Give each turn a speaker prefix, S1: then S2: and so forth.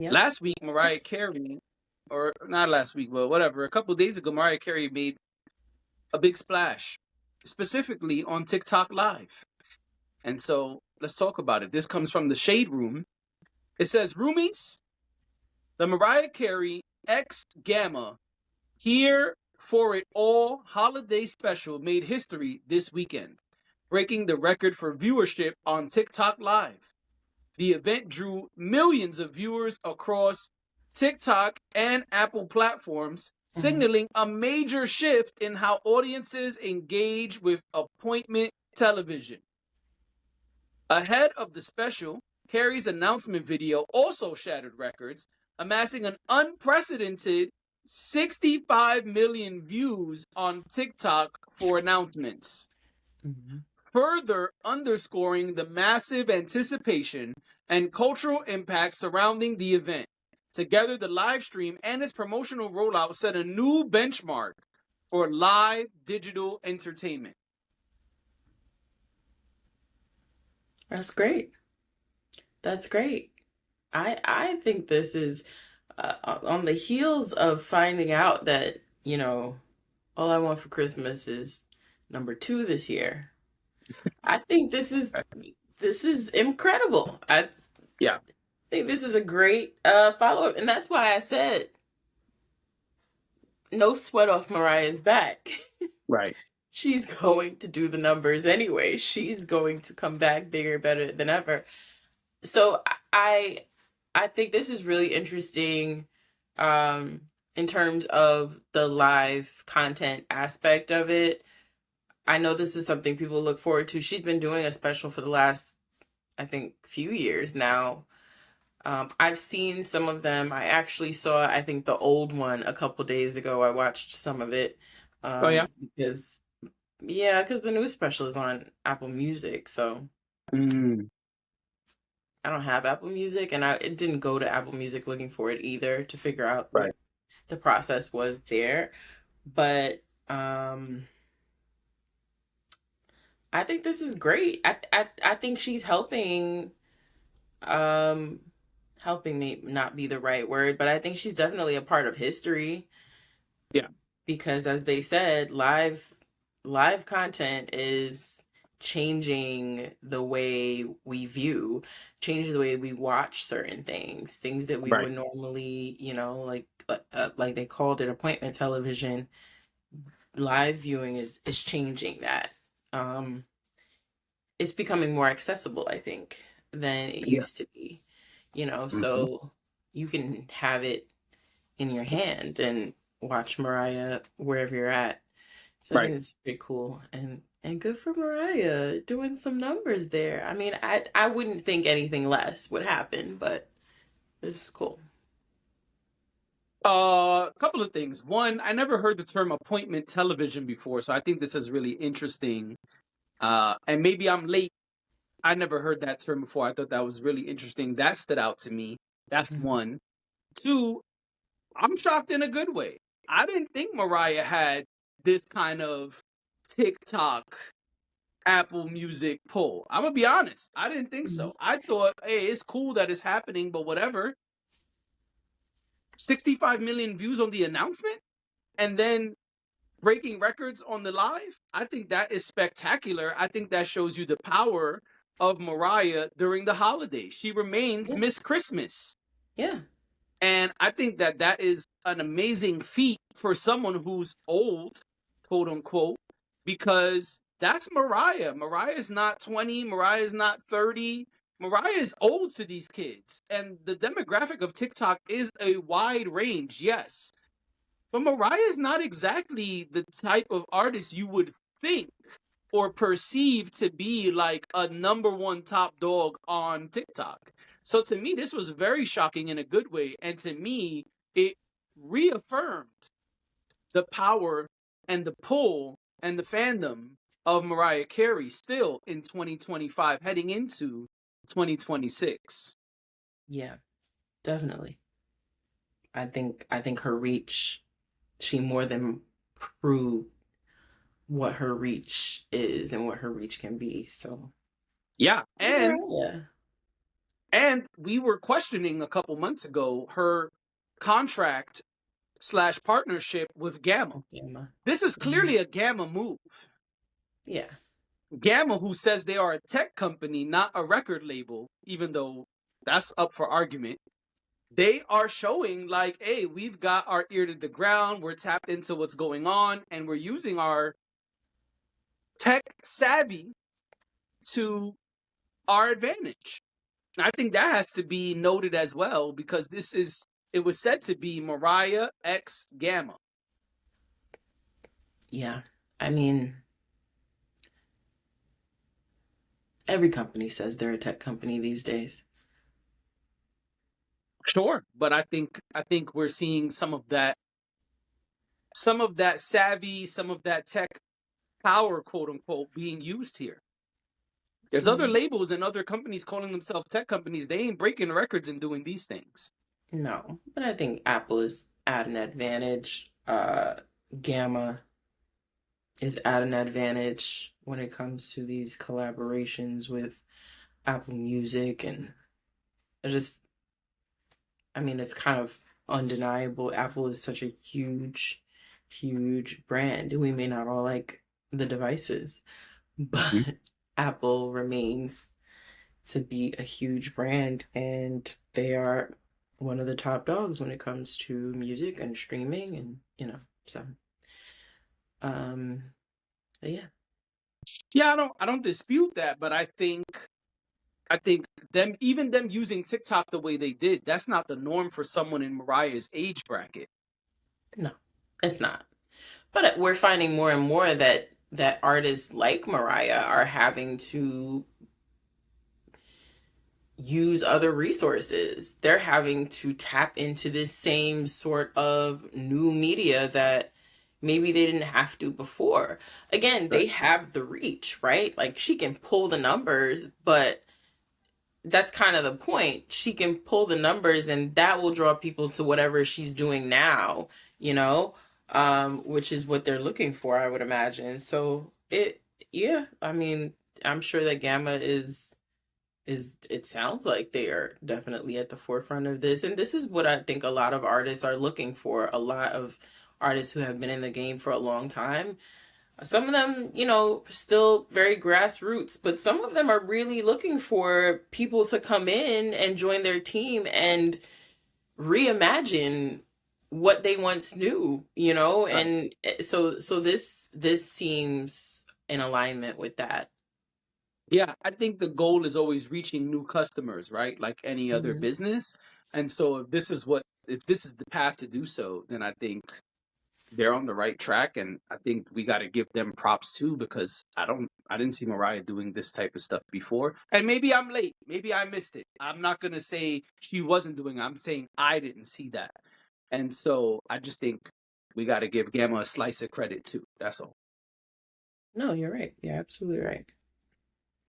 S1: Yep.
S2: Last week, Mariah Carey, or not last week, but whatever, a couple of days ago, Mariah Carey made a big splash, specifically on TikTok Live. And so let's talk about it. This comes from the Shade Room. It says, Roomies, the Mariah Carey X Gamma Here for It All holiday special made history this weekend, breaking the record for viewership on TikTok Live. The event drew millions of viewers across TikTok and Apple platforms,
S1: Hmm.
S2: signaling a major shift in how audiences engage with appointment television. Ahead of the special, Carey's announcement video also shattered records, amassing an unprecedented 65 million views on TikTok for announcements,
S1: Hmm.
S2: further underscoring the massive anticipation and cultural impact surrounding the event. Together, the live stream and its promotional rollout set a new benchmark for live digital entertainment.
S1: That's great. That's great. I think this is on the heels of finding out that, All I Want for Christmas is number 2 this year. I think this is incredible. I
S2: Yeah,
S1: think this is a great follow-up, and that's why I said no sweat off Mariah's back.
S2: right.
S1: She's going to do the numbers anyway. She's going to come back bigger, better than ever. So I think this is really interesting in terms of the live content aspect of it. I know this is something people look forward to. She's been doing a special for the last, I think, few years now. I've seen some of them. I actually saw, I think, the old one a couple days ago. I watched some of it
S2: Oh, yeah.
S1: because, yeah, because the new special is on Apple Music. So
S2: Mm,
S1: I don't have Apple Music, and it didn't go to Apple Music looking for it either to figure out
S2: right.
S1: what the process was there. But I think this is great. I think she's helping. Um, Helping may not be the right word, but I think she's definitely a part of history
S2: Yeah,
S1: because, as they said, live content is changing the way we view, changing the way we watch certain things that we
S2: right.
S1: would normally, like they called it appointment television. Live viewing is changing that. Um, it's becoming more accessible, I think, than it
S2: Yeah.
S1: used to be.
S2: Hmm.
S1: So you can have it in your hand and watch Mariah wherever you're at. So I
S2: Right.
S1: think it's pretty cool and good for Mariah doing some numbers there. I mean, I wouldn't think anything less would happen, but this is cool.
S2: A couple of things. One, I never heard the term appointment television before, so I think this is really interesting. And maybe I'm late. I never heard that term before. I thought that was really interesting. That stood out to me. That's
S1: Mhm.
S2: one. Two, I'm shocked in a good way. I didn't think Mariah had this kind of TikTok, Apple Music pull. I'm gonna be honest. I didn't think
S1: Mhm.
S2: so. I thought, hey, it's cool that it's happening, but whatever. 65 million views on the announcement, and then breaking records on the live. I think that is spectacular. I think that shows you the power of Mariah during the holidays. She remains
S1: Yeah.
S2: Miss Christmas.
S1: Yeah.
S2: And I think that that is an amazing feat for someone who's old, quote unquote, because that's Mariah. Mariah is not 20, Mariah is not 30. Mariah is old to these kids. And the demographic of TikTok is a wide range, yes. But Mariah is not exactly the type of artist you would think or perceive to be like a number one top dog on TikTok. So to me, this was very shocking in a good way. And to me, it reaffirmed the power and the pull and the fandom of Mariah Carey still in 2025, heading into 2026.
S1: Yeah. Definitely. I think her reach, she more than proved what her reach is and what her reach can be. So
S2: Yeah.
S1: good
S2: And
S1: Mariah.
S2: And we were questioning a couple months ago her contract / partnership with Gamma.
S1: Gamma.
S2: This is clearly a Gamma move.
S1: Yeah.
S2: Gamma, who says they are a tech company, not a record label, even though that's up for argument, they are showing like, hey, we've got our ear to the ground, we're tapped into what's going on, and we're using our tech savvy to our advantage. And I think that has to be noted as well, because it was said to be Mariah X Gamma.
S1: Yeah. I mean, every company says they're a tech company these days.
S2: Sure, but I think we're seeing some of that savvy, some of that tech power, quote unquote, being used here. There's other labels and other companies calling themselves tech companies. They ain't breaking records and doing these things.
S1: No, but I think Apple is at an advantage. Gamma is at an advantage when it comes to these collaborations with Apple Music, and I mean, it's kind of undeniable. Apple is such a huge, huge brand. We may not all like the devices, but Apple remains to be a huge brand, and they are one of the top dogs when it comes to music and streaming, and so but yeah.
S2: Yeah, I don't dispute that, but I think them using TikTok the way they did, that's not the norm for someone in Mariah's age bracket.
S1: No, it's not. But we're finding more and more that artists like Mariah are having to use other resources. They're having to tap into this same sort of new media that maybe they didn't have to before. Again, they have the reach, right? Like, she can pull the numbers, but that's kind of the point. She can pull the numbers, and that will draw people to whatever she's doing now, which is what they're looking for, I would imagine. So yeah, I mean, I'm sure that Gamma it sounds like they are definitely at the forefront of this. And this is what I think a lot of artists are looking for. A lot of artists who have been in the game for a long time. Some of them, still very grassroots, but some of them are really looking for people to come in and join their team and reimagine what they once knew, and so this seems in alignment with that.
S2: Yeah, I think the goal is always reaching new customers, right? Like any other business. And so if this is the path to do so, then I think they're on the right track, and I think we got to give them props too, because I didn't see Mariah doing this type of stuff before. And maybe I'm late, maybe I missed it. I'm not going to say she wasn't doing it. I'm saying I didn't see that. And so I just think we got to give Gamma a slice of credit too. That's all.
S1: No, you're right. You're absolutely right.